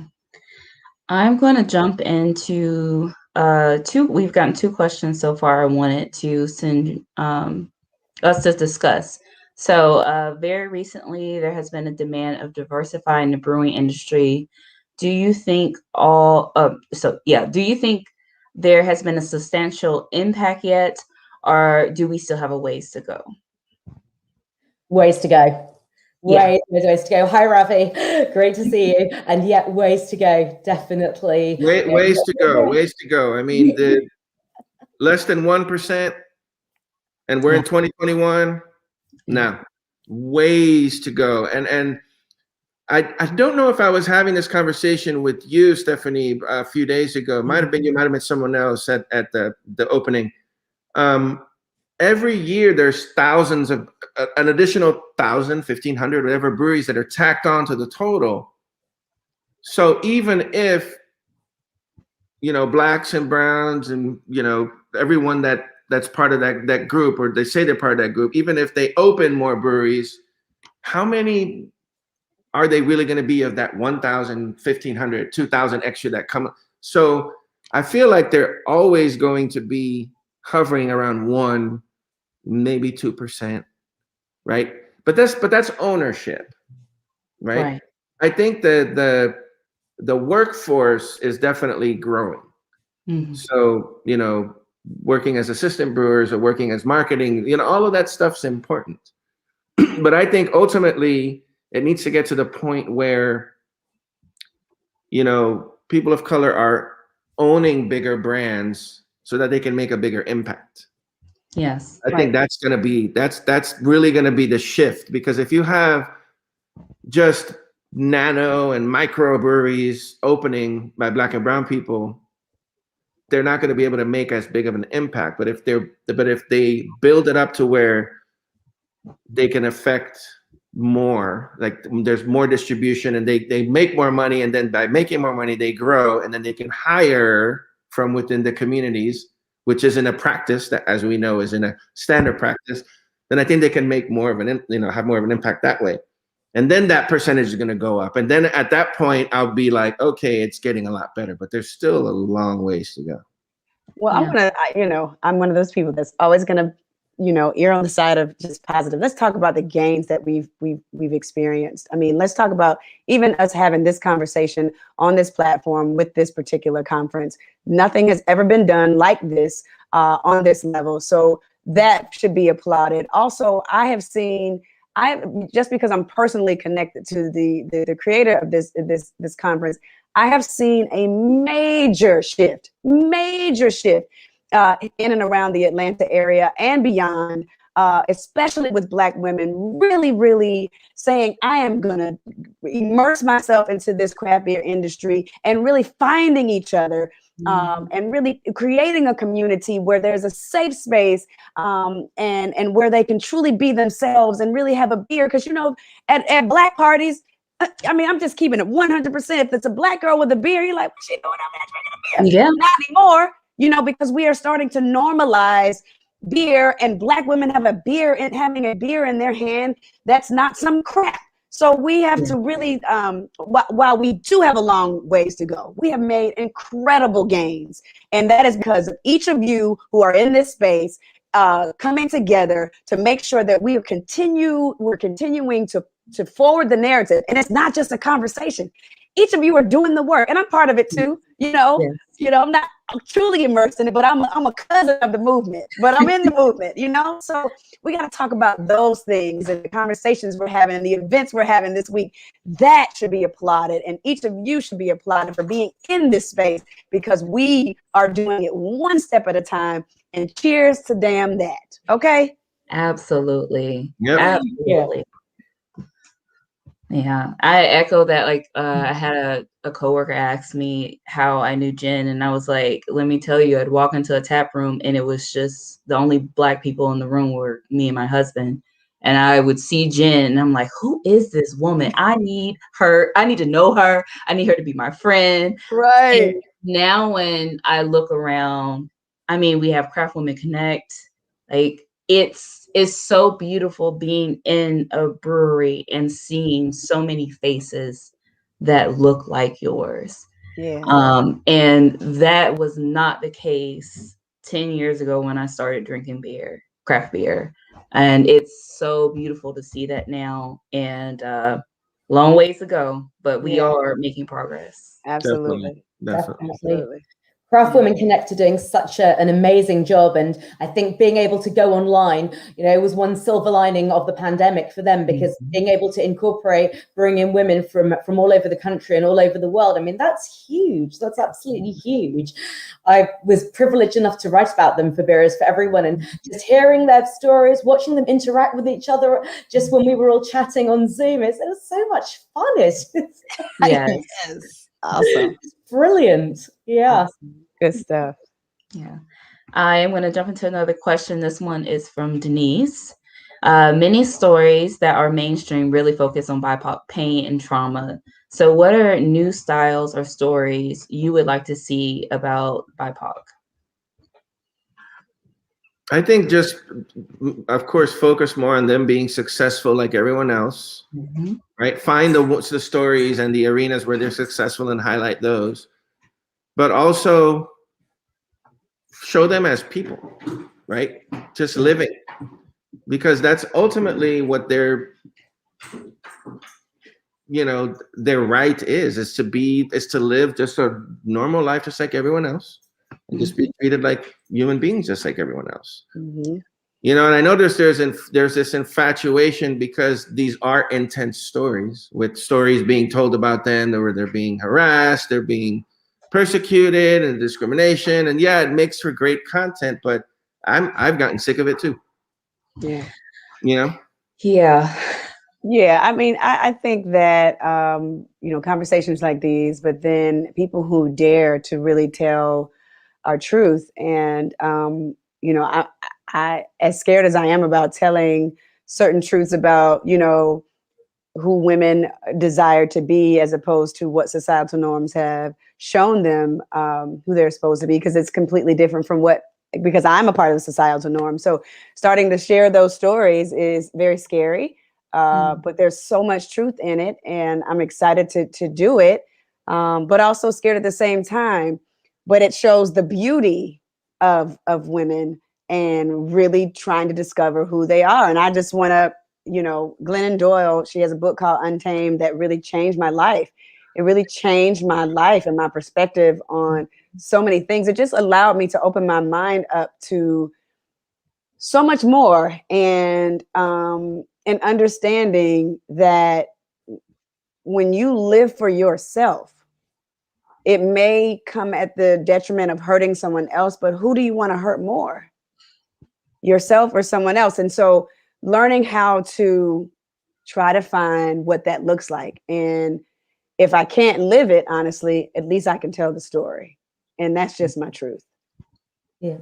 I'm going to jump into we've gotten 2 questions so far I wanted to send us to discuss. So very recently, there has been a demand of diversifying the brewing industry. Do you think do you think there has been a substantial impact yet, or do we still have a ways to go? Ways to go. Yeah. Ways to go. Hi, Ravi. Great to see you. And yeah, ways to go. Definitely. Ways to go. Ways to go. I mean, the less than 1%, and we're in 2021. No, ways to go. And I don't know if I was having this conversation with you, Stephanie, a few days ago. Might have been you. Might have been someone else at the opening. Every year there's thousands of an additional 1,000, 1,500, whatever breweries that are tacked on to the total. So even if, blacks and browns and, everyone that's part of that group, or they say they're part of that group, even if they open more breweries, how many are they really going to be of that 1,000, 1,500, 2,000 extra that come? So I feel like they're always going to be hovering around 1, maybe 2%, right? But that's ownership, right? I think the workforce is definitely growing. Mm-hmm. So, working as assistant brewers or working as marketing, all of that stuff's important. But I think ultimately it needs to get to the point where, people of color are owning bigger brands so that they can make a bigger impact. Yes. I think that's really going to be the shift, because if you have just nano and micro breweries opening by Black and brown people, they're not going to be able to make as big of an impact. But if they build it up to where they can affect more, like there's more distribution and they make more money, and then by making more money they grow, and then they can hire from within the communities, which isn't a practice that, as we know, is in a standard practice, then I think they can make more of have more of an impact that way. And then that percentage is going to go up. And then at that point, I'll be like, okay, it's getting a lot better, but there's still a long ways to go. Well, I'm one of those people that's always going to, err on the side of just positive. Let's talk about the gains that we've experienced. I mean, let's talk about even us having this conversation on this platform with this particular conference. Nothing has ever been done like this on this level. So that should be applauded. Also, just because I'm personally connected to the creator of this conference, I have seen a major shift in and around the Atlanta area and beyond, especially with Black women really, really saying, I am going to immerse myself into this craft beer industry and really finding each other. And really creating a community where there's a safe space and where they can truly be themselves and really have a beer. Because, at Black parties, I mean, I'm just keeping it 100%. If it's a Black girl with a beer, you're like, what's she doing out there drinking a beer? Yeah. Not anymore, because we are starting to normalize beer, and Black women have a beer and having a beer in their hand. That's not some crap. So we have to really, while we do have a long ways to go, we have made incredible gains. And that is because of each of you who are in this space coming together to make sure that we're continuing to forward the narrative. And it's not just a conversation. Each of you are doing the work, and I'm part of it too. I'm truly immersed in it, but I'm a cousin of the movement, but I'm in the movement, So we got to talk about those things and the conversations we're having, the events we're having this week. That should be applauded, and each of you should be applauded for being in this space, because we are doing it one step at a time. And cheers to damn that. Okay. Absolutely. Yep. Absolutely. Yeah, I echo that. Like, I had a coworker ask me how I knew Jen, and I was like, let me tell you, I'd walk into a tap room and it was just the only Black people in the room were me and my husband. And I would see Jen and I'm like, who is this woman? I need her. I need to know her. I need her to be my friend. Right. And now when I look around, I mean, we have Craft Women Connect. Like, it's so beautiful being in a brewery and seeing so many faces that look like yours. Yeah. And that was not the case 10 years ago when I started drinking beer, craft beer. And it's so beautiful to see that now. And long ways to go, but we Yeah. are making progress. Absolutely. Definitely. Absolutely. Craft Women Connect are doing such an amazing job, and I think being able to go online, was one silver lining of the pandemic for them, because being able to incorporate, bring in women from all over the country and all over the world, I mean, that's huge. That's absolutely huge. I was privileged enough to write about them for Beers for Everyone, and just hearing their stories, watching them interact with each other, just when we were all chatting on Zoom, it was so much fun. It's Yes. Awesome. brilliant. Yeah. Good stuff. Yeah. I am going to jump into another question. This one is from Denise. Many stories that are mainstream really focus on BIPOC pain and trauma. So what are new styles or stories you would like to see about BIPOC? I think just, of course, focus more on them being successful like everyone else, right? Find the stories and the arenas where they're successful and highlight those. But also show them as people, right? Just living, because that's ultimately what their right is to live just a normal life, just like everyone else, and just be treated like human beings, just like everyone else. And I know there's this infatuation because these are intense stories, with stories being told about them where they're being harassed, they're being persecuted and discrimination, and yeah, it makes for great content, but I've gotten sick of it too. Yeah. Yeah. I mean, I think that conversations like these, but then people who dare to really tell our truth, and I as scared as I am about telling certain truths about who women desire to be, as opposed to what societal norms have shown them who they're supposed to be, because it's completely different from because I'm a part of the societal norm. So starting to share those stories is very scary, but there's so much truth in it, and I'm excited to do it, but also scared at the same time. But it shows the beauty of women and really trying to discover who they are. And I just want to, Glennon Doyle, she has a book called Untamed that really changed my life. It really changed my life and my perspective on so many things. It just allowed me to open my mind up to so much more, and understanding that when you live for yourself, it may come at the detriment of hurting someone else, but who do you want to hurt more? Yourself or someone else? And so learning how to try to find what that looks like. And if I can't live it, honestly, at least I can tell the story. And that's just my truth. Yeah.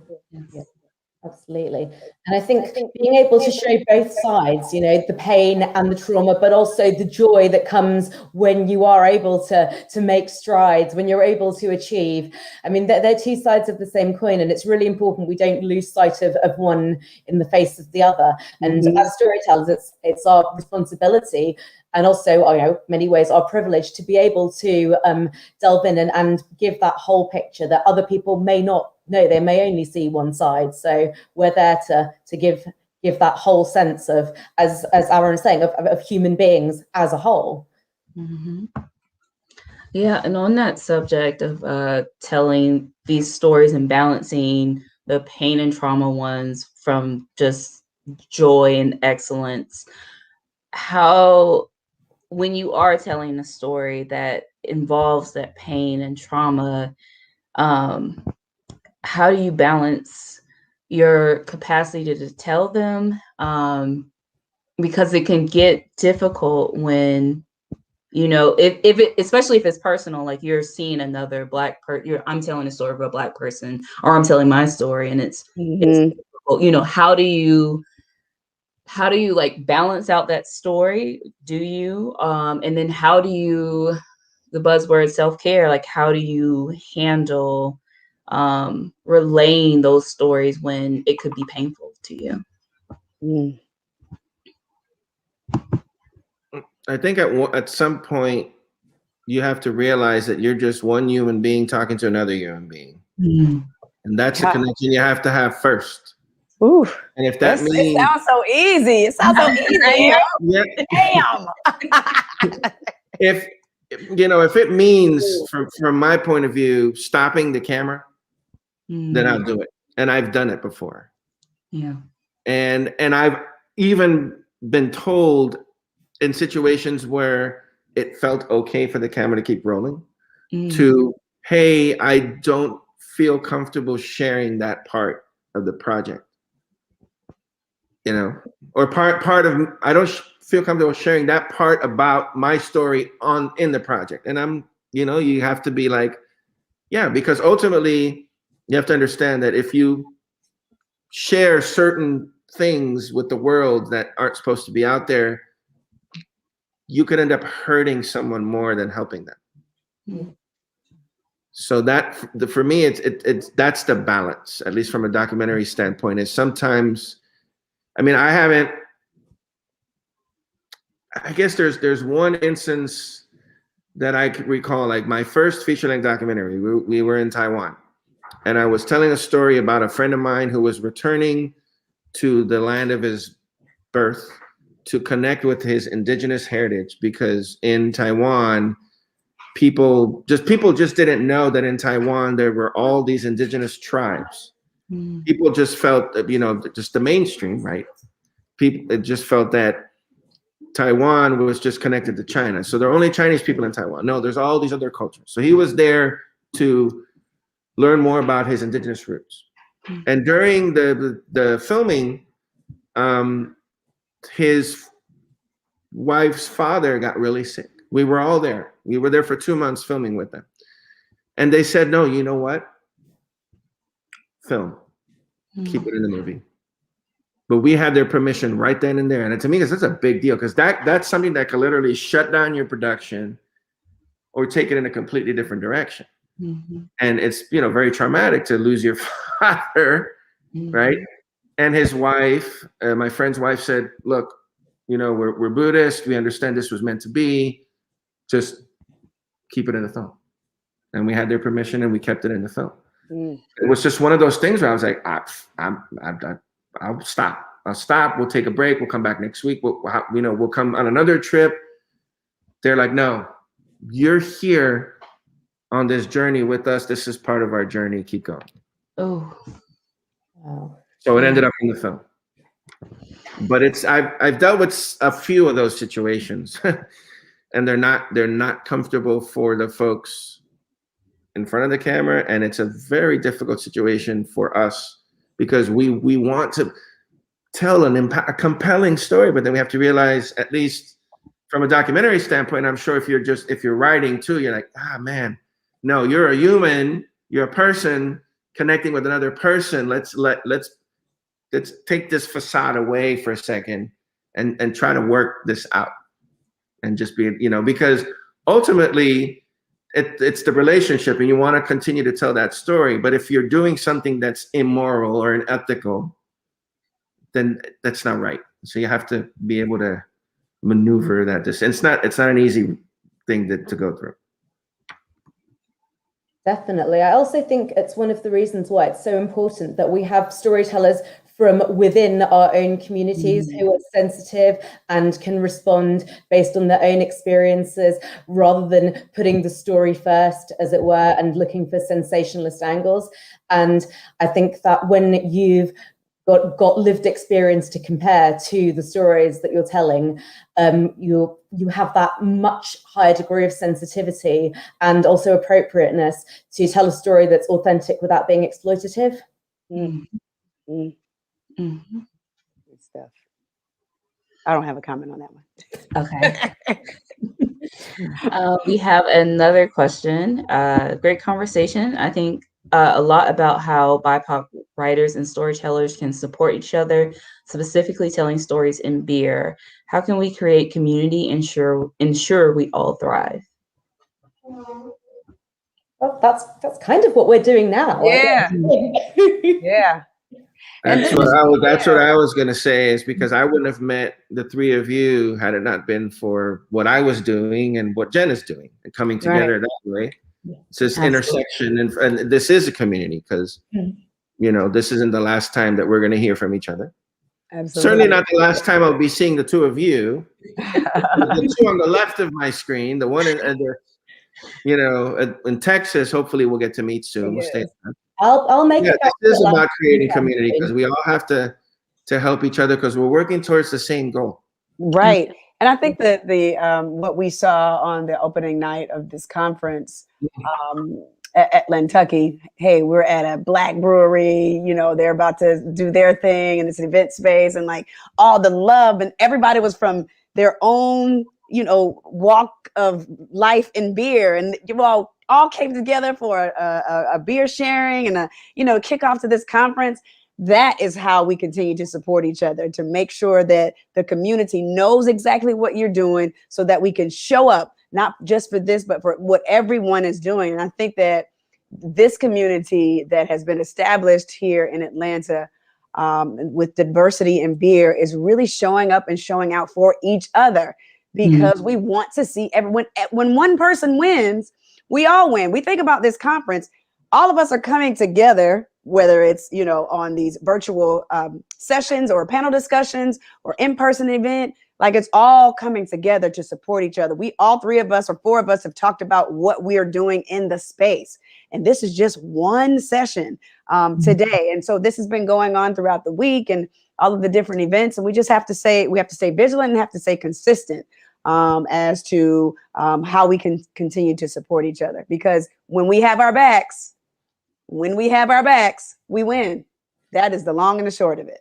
Absolutely. And I think being able to show both sides, the pain and the trauma, but also the joy that comes when you are able to make strides, when you're able to achieve. I mean, they're two sides of the same coin, and it's really important we don't lose sight of one in the face of the other. And as storytellers, it's our responsibility, and also, many ways our privilege, to be able to delve in and give that whole picture that other people may not know. They may only see one side. So we're there to give that whole sense of, as Aaron was saying, of human beings as a whole. Yeah, and on that subject of telling these stories and balancing the pain and trauma ones from just joy and excellence, how, when you are telling a story that involves that pain and trauma, how do you balance your capacity to tell them? Because it can get difficult when, if it, especially if it's personal, like you're seeing another Black person, I'm telling a story of a Black person, or I'm telling my story, and it's difficult. How do you like balance out that story? Do you, and then how do you, the buzzword self-care, like how do you handle relaying those stories when it could be painful to you? Mm. I think at some point you have to realize that you're just one human being talking to another human being, and that's a Yeah. connection you have to have first. Ooh, And if that it means, sounds so easy. It sounds so easy. yeah, Damn. if if it means from my point of view stopping the camera, then I'll do it, and I've done it before. Yeah. And I've even been told in situations where it felt okay for the camera to keep rolling to, hey, I don't feel comfortable sharing that part of the project, or part of, I don't feel comfortable sharing that part about my story in the project. And I'm, you have to be like, yeah, because ultimately you have to understand that if you share certain things with the world that aren't supposed to be out there, you could end up hurting someone more than helping them. So that for me, it's that's the balance, at least from a documentary standpoint. Is sometimes, I mean, I guess there's one instance that I could recall, like my first feature-length documentary. We were in Taiwan, and I was telling a story about a friend of mine who was returning to the land of his birth to connect with his indigenous heritage, because in Taiwan, people just didn't know that in Taiwan there were all these indigenous tribes. People just felt, just the mainstream, right? People just felt that Taiwan was just connected to China. So there are only Chinese people in Taiwan. No, there's all these other cultures. So he was there to learn more about his indigenous roots. And during the filming, his wife's father got really sick. We were all there. We were there for 2 months filming with them. And they said, no, you know what? Film. Keep it in the movie. But we had their permission right then and there. And to me, that's a big deal, because that's something that could literally shut down your production or take it in a completely different direction. And it's, very traumatic to lose your father, right? And his wife, my friend's wife, said, look, we're Buddhist. We understand this was meant to be. Just keep it in the film. And we had their permission, and we kept it in the film. It was just one of those things where I was like, I'll stop. I'll stop. We'll take a break. We'll come back next week. We'll come on another trip. They're like, no, you're here on this journey with us. This is part of our journey. Keep going. Oh. Wow. So it ended up in the film. But I've dealt with a few of those situations, and they're not comfortable for the folks in front of the camera, and it's a very difficult situation for us, because we want to tell a compelling story, but then we have to realize, at least from a documentary standpoint, I'm sure if you're writing too, you're like, man, no, you're a human, you're a person connecting with another person. Let's take this facade away for a second and try to work this out, and just be, because ultimately it's the relationship, and you want to continue to tell that story. But if you're doing something that's immoral or unethical, then that's not right. So you have to be able to maneuver that. It's not an easy thing to go through. Definitely. I also think it's one of the reasons why it's so important that we have storytellers from within our own communities who are sensitive and can respond based on their own experiences, rather than putting the story first, as it were, and looking for sensationalist angles. And I think that when you've got lived experience to compare to the stories that you're telling, you have that much higher degree of sensitivity and also appropriateness to tell a story that's authentic without being exploitative. Good stuff. I don't have a comment on that one. Okay. We have another question. Great conversation. I think a lot about how BIPOC writers and storytellers can support each other, specifically telling stories in beer. How can we create community and ensure we all thrive? Well, that's kind of what we're doing now. Yeah. Yeah. And That's then- what I was gonna say, is because I wouldn't have met the three of you had it not been for what I was doing and what Jen is doing and coming together that way. It's this Absolutely. intersection, and this is a community, because this isn't the last time that we're gonna hear from each other. Absolutely. Certainly not the last time I'll be seeing the two of you. The two on the left of my screen, the one in Texas. Hopefully, we'll get to meet soon. We'll stay in touch. I'll make Yeah, it back this is to about creating Atlanta. community, because we all have to help each other, because we're working towards the same goal. Right. And I think that what we saw on the opening night of this conference at Lentucky, hey, we're at a Black brewery, they're about to do their thing in this event space, and like all the love, and everybody was from their own, walk of life in beer, and you all came together for a beer sharing and a kickoff to this conference. That is how we continue to support each other, to make sure that the community knows exactly what you're doing, so that we can show up, not just for this, but for what everyone is doing. And I think that this community that has been established here in Atlanta with diversity in beer is really showing up and showing out for each other, because we want to see everyone. When one person wins, we all win. We think about this conference, all of us are coming together, whether it's, on these virtual sessions or panel discussions or in-person event, like it's all coming together to support each other. We all three of us or four of us have talked about what we are doing in the space. And this is just one session today. And so this has been going on throughout the week and all of the different events. And we just have to stay vigilant and have to stay consistent as to how we can continue to support each other. Because when we have our backs, we win. That is the long and the short of it.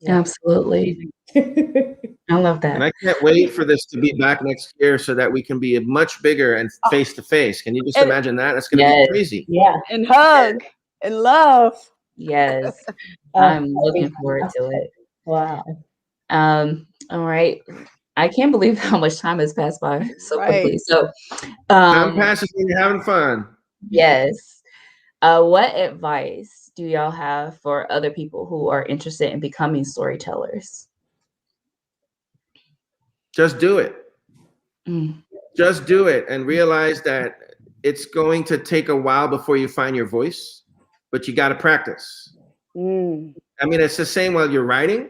Absolutely. I love that. And I can't wait for this to be back next year, so that we can be much bigger and face to face. Can you just imagine that? It's going to be crazy. Yeah. And hug and love. Yes. I'm looking forward to it. Wow. All right. I can't believe how much time has passed by so quickly. So Time passes when you're having fun. yes. What advice do y'all have for other people who are interested in becoming storytellers? Just do it. Mm. Just do it, and realize that it's going to take a while before you find your voice, but you got to practice. I mean, it's the same while you're writing.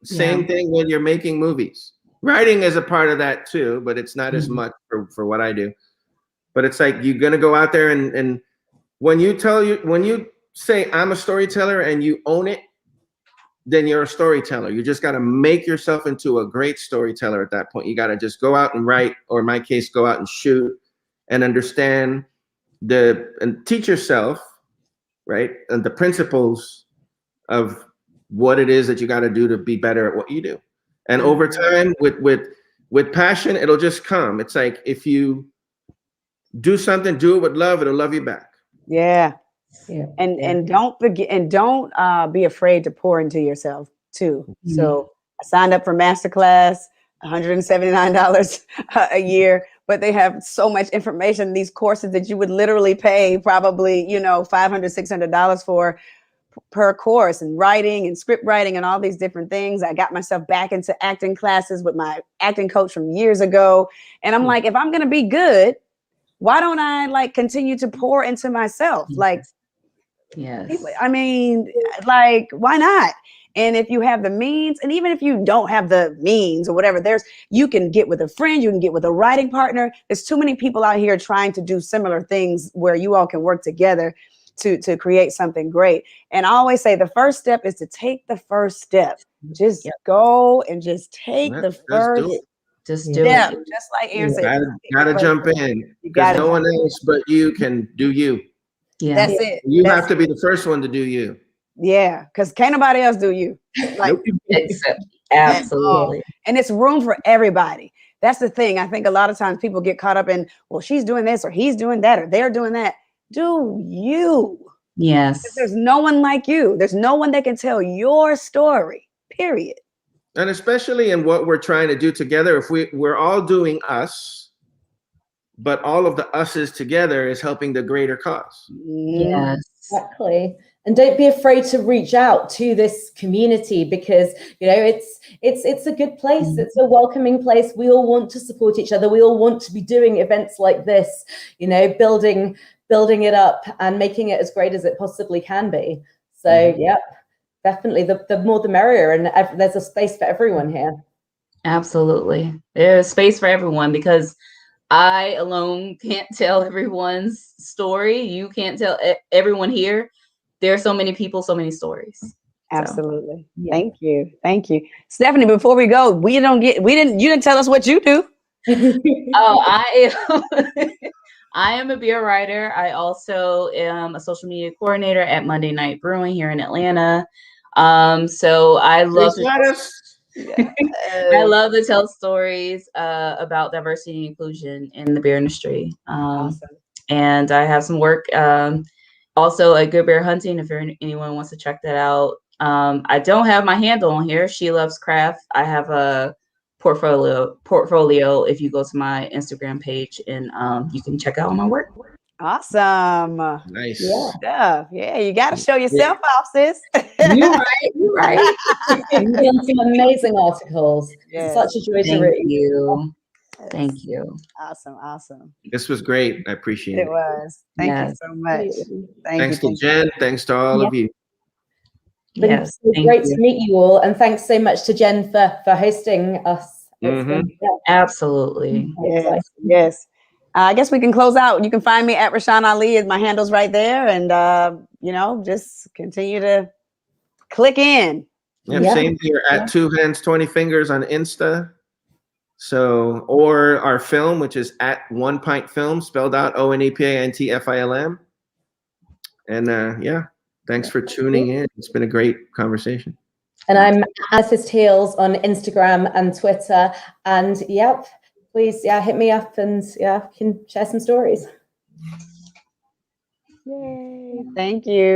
Same thing when you're making movies. Writing is a part of that too, but it's not as much for what I do. But it's like, you're going to go out there and when you say I'm a storyteller and you own it, then you're a storyteller. You just got to make yourself into a great storyteller at that point. You got to just go out and write, or in my case, go out and shoot, and understand and teach yourself, right? And the principles of what it is that you got to do to be better at what you do. And over time, with passion, it'll just come. It's like, if you do something, do it with love, it'll love you back. Yeah. And don't forget, and don't be afraid to pour into yourself too. So I signed up for Masterclass, $179 a year, but they have so much information, these courses that you would literally pay probably, $500, $600 for per course, and writing and script writing and all these different things. I got myself back into acting classes with my acting coach from years ago. And I'm like, if I'm going to be good, why don't I continue to pour into myself? Yes. I mean, why not? And if you have the means, and even if you don't have the means or whatever, you can get with a friend, you can get with a writing partner. There's too many people out here trying to do similar things where you all can work together to create something great. And I always say the first step is to take the first step. Just go and just take the first step. Just do it. Just like Aaron said. Gotta jump in, because no one else but you can do you. Yeah. That's it. You have to be the first one to do you. Yeah, because can't nobody else do you. Absolutely. And it's room for everybody. That's the thing. I think a lot of times people get caught up in, well, she's doing this or he's doing that or they're doing that. Do you. Yes. There's no one like you. There's no one that can tell your story, period. And especially in what we're trying to do together, if we're all doing us, but all of the us's together is helping the greater cause. Yes. Exactly. And don't be afraid to reach out to this community, because it's a good place. It's a welcoming place. We all want to support each other. We all want to be doing events like this, building it up and making it as great as it possibly can be. So yeah, definitely the more the merrier, and there's a space for everyone here. Absolutely. There's space for everyone, because I alone can't tell everyone's story. You can't tell everyone here. There are so many people, so many stories. Absolutely. So, yeah. Thank you. Stephanie, before we go, you didn't tell us what you do. I am a beer writer. I also am a social media coordinator at Monday Night Brewing here in Atlanta. So I love I love to tell stories about diversity and inclusion in the beer industry. Awesome. And I have some work also at Good Beer Hunting, if anyone wants to check that out. I don't have my handle on here, She Loves Craft. I have a portfolio if you go to my Instagram page, and you can check out my work. Awesome. Nice. Yeah, you got to show yourself off, sis. You're right. You've done some amazing articles. Yes. Such a joy to read. Thank you. Awesome. This was great. I appreciate it. It was. Thank you so much. Thanks to Jen. Thanks to all of you. Yes, great to meet you all, and thanks so much to Jen for hosting us. Absolutely. Yes. I guess we can close out. You can find me at Rashawn Ali. My handle's right there, and just continue to click in. Same here at 2 Hands 20 Fingers on Insta. So, or our film, which is at 1 Pint Film, spelled out ONEPINTFILM. And thanks for tuning in. It's been a great conversation. And I'm Amethyst Heels on Instagram and Twitter. And please, hit me up, and we can share some stories. Yay. Thank you.